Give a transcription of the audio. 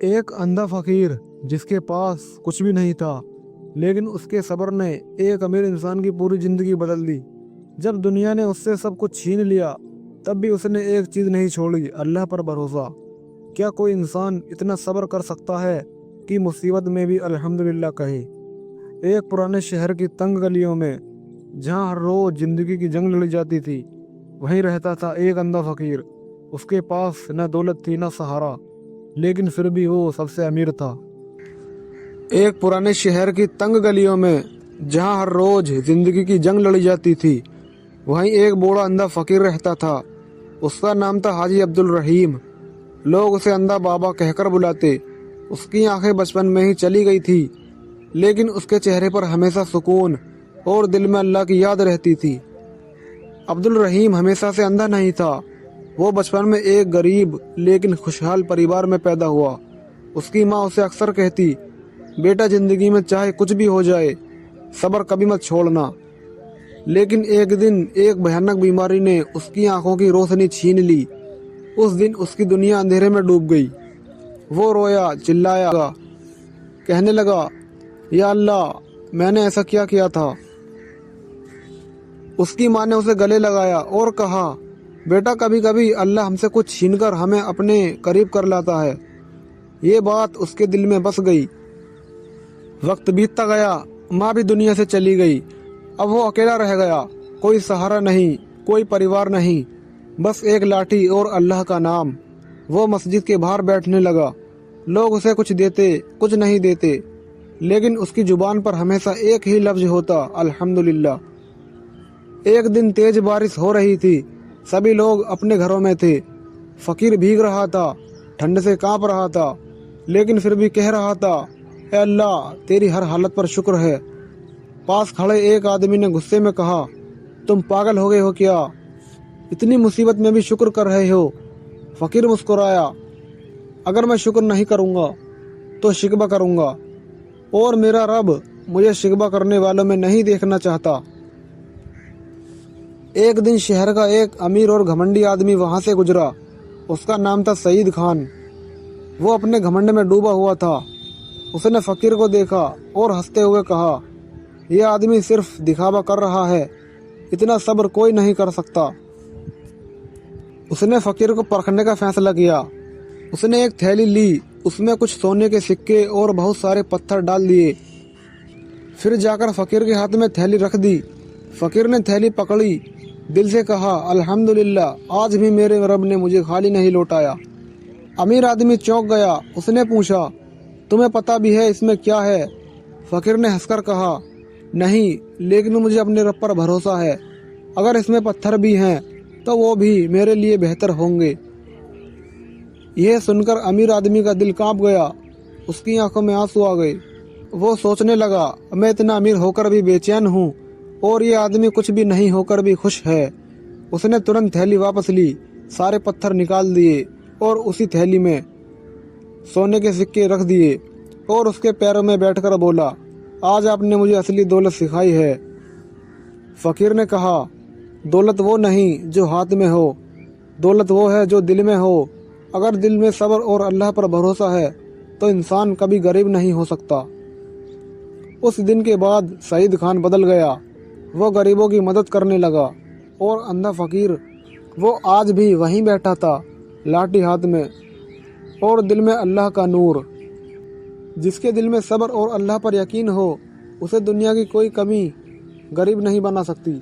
ایک اندھا فقیر جس کے پاس کچھ بھی نہیں تھا، لیکن اس کے صبر نے ایک امیر انسان کی پوری زندگی بدل دی۔ جب دنیا نے اس سے سب کچھ چھین لیا تب بھی اس نے ایک چیز نہیں چھوڑی، اللہ پر بھروسہ۔ کیا کوئی انسان اتنا صبر کر سکتا ہے کہ مصیبت میں بھی الحمدللہ کہے؟ ایک پرانے شہر کی تنگ گلیوں میں جہاں ہر روز زندگی کی جنگ لڑی جاتی تھی، وہیں رہتا تھا ایک اندھا فقیر۔ اس کے پاس نہ دولت تھی نہ سہارا، لیکن پھر بھی وہ سب سے امیر تھا۔ ایک پرانے شہر کی تنگ گلیوں میں جہاں ہر روز زندگی کی جنگ لڑی جاتی تھی، وہیں ایک بوڑھا اندھا فقیر رہتا تھا۔ اس کا نام تھا حاجی عبدالرحیم۔ لوگ اسے اندھا بابا کہہ کر بلاتے۔ اس کی آنکھیں بچپن میں ہی چلی گئی تھی، لیکن اس کے چہرے پر ہمیشہ سکون اور دل میں اللہ کی یاد رہتی تھی۔ عبدالرحیم ہمیشہ سے اندھا نہیں تھا۔ وہ بچپن میں ایک غریب لیکن خوشحال پریوار میں پیدا ہوا۔ اس کی ماں اسے اکثر کہتی، بیٹا زندگی میں چاہے کچھ بھی ہو جائے، صبر کبھی مت چھوڑنا۔ لیکن ایک دن ایک بھیانک بیماری نے اس کی آنکھوں کی روشنی چھین لی۔ اس دن اس کی دنیا اندھیرے میں ڈوب گئی۔ وہ رویا، چلایا، کہنے لگا، یا اللہ، میں نے ایسا کیا کیا تھا؟ اس کی ماں نے اسے گلے لگایا اور کہا، بیٹا کبھی کبھی اللہ ہم سے کچھ چھین کر ہمیں اپنے قریب کر لاتا ہے۔ یہ بات اس کے دل میں بس گئی۔ وقت بیتتا گیا، ماں بھی دنیا سے چلی گئی۔ اب وہ اکیلا رہ گیا، کوئی سہارا نہیں، کوئی پریوار نہیں، بس ایک لاٹھی اور اللہ کا نام۔ وہ مسجد کے باہر بیٹھنے لگا۔ لوگ اسے کچھ دیتے، کچھ نہیں دیتے، لیکن اس کی زبان پر ہمیشہ ایک ہی لفظ ہوتا، الحمدللہ۔ ایک دن تیز بارش ہو رہی تھی، سبھی لوگ اپنے گھروں میں تھے۔ فقیر بھیگ رہا تھا، ٹھنڈ سے کانپ رہا تھا، لیکن پھر بھی کہہ رہا تھا، اے اللہ، تیری ہر حالت پر شکر ہے۔ پاس کھڑے ایک آدمی نے غصے میں کہا، تم پاگل ہو گئے ہو کیا؟ اتنی مصیبت میں بھی شکر کر رہے ہو؟ فقیر مسکرایا، اگر میں شکر نہیں کروں گا تو شکوہ کروں گا، اور میرا رب مجھے شکوہ کرنے والوں میں نہیں دیکھنا چاہتا۔ ایک دن شہر کا ایک امیر اور گھمنڈی آدمی وہاں سے گزرا۔ اس کا نام تھا سعید خان۔ وہ اپنے گھمنڈ میں ڈوبا ہوا تھا۔ اس نے فقیر کو دیکھا اور ہنستے ہوئے کہا، یہ آدمی صرف دکھاوا کر رہا ہے، اتنا صبر کوئی نہیں کر سکتا۔ اس نے فقیر کو پرکھنے کا فیصلہ کیا۔ اس نے ایک تھیلی لی، اس میں کچھ سونے کے سکے اور بہت سارے پتھر ڈال دیے۔ پھر جا کر فقیر کے ہاتھ میں تھیلی رکھ دی۔ فقیر نے تھیلی پکڑی، دل سے کہا، الحمدللہ، آج بھی میرے رب نے مجھے خالی نہیں لوٹایا۔ امیر آدمی چونک گیا۔ اس نے پوچھا، تمہیں پتہ بھی ہے اس میں کیا ہے؟ فقیر نے ہنس کر کہا، نہیں، لیکن مجھے اپنے رب پر بھروسہ ہے، اگر اس میں پتھر بھی ہیں تو وہ بھی میرے لیے بہتر ہوں گے۔ یہ سن کر امیر آدمی کا دل کانپ گیا، اس کی آنکھوں میں آنسو آ گئے۔ وہ سوچنے لگا، میں اتنا امیر ہو کر بھی بے چین ہوں اور یہ آدمی کچھ بھی نہیں ہو کر بھی خوش ہے۔ اس نے ترنت تھیلی واپس لی، سارے پتھر نکال دیے اور اسی تھیلی میں سونے کے سکے رکھ دیے، اور اس کے پیروں میں بیٹھ کر بولا، آج آپ نے مجھے اصلی دولت سکھائی ہے۔ فقیر نے کہا، دولت وہ نہیں جو ہاتھ میں ہو، دولت وہ ہے جو دل میں ہو۔ اگر دل میں صبر اور اللہ پر بھروسہ ہے تو انسان کبھی غریب نہیں ہو سکتا۔ اس دن کے بعد سعید خان بدل گیا۔ وہ غریبوں کی مدد کرنے لگا، اور اندھا فقیر وہ آج بھی وہیں بیٹھا تھا، لاٹھی ہاتھ میں اور دل میں اللہ کا نور۔ جس کے دل میں صبر اور اللہ پر یقین ہو، اسے دنیا کی کوئی کمی غریب نہیں بنا سکتی۔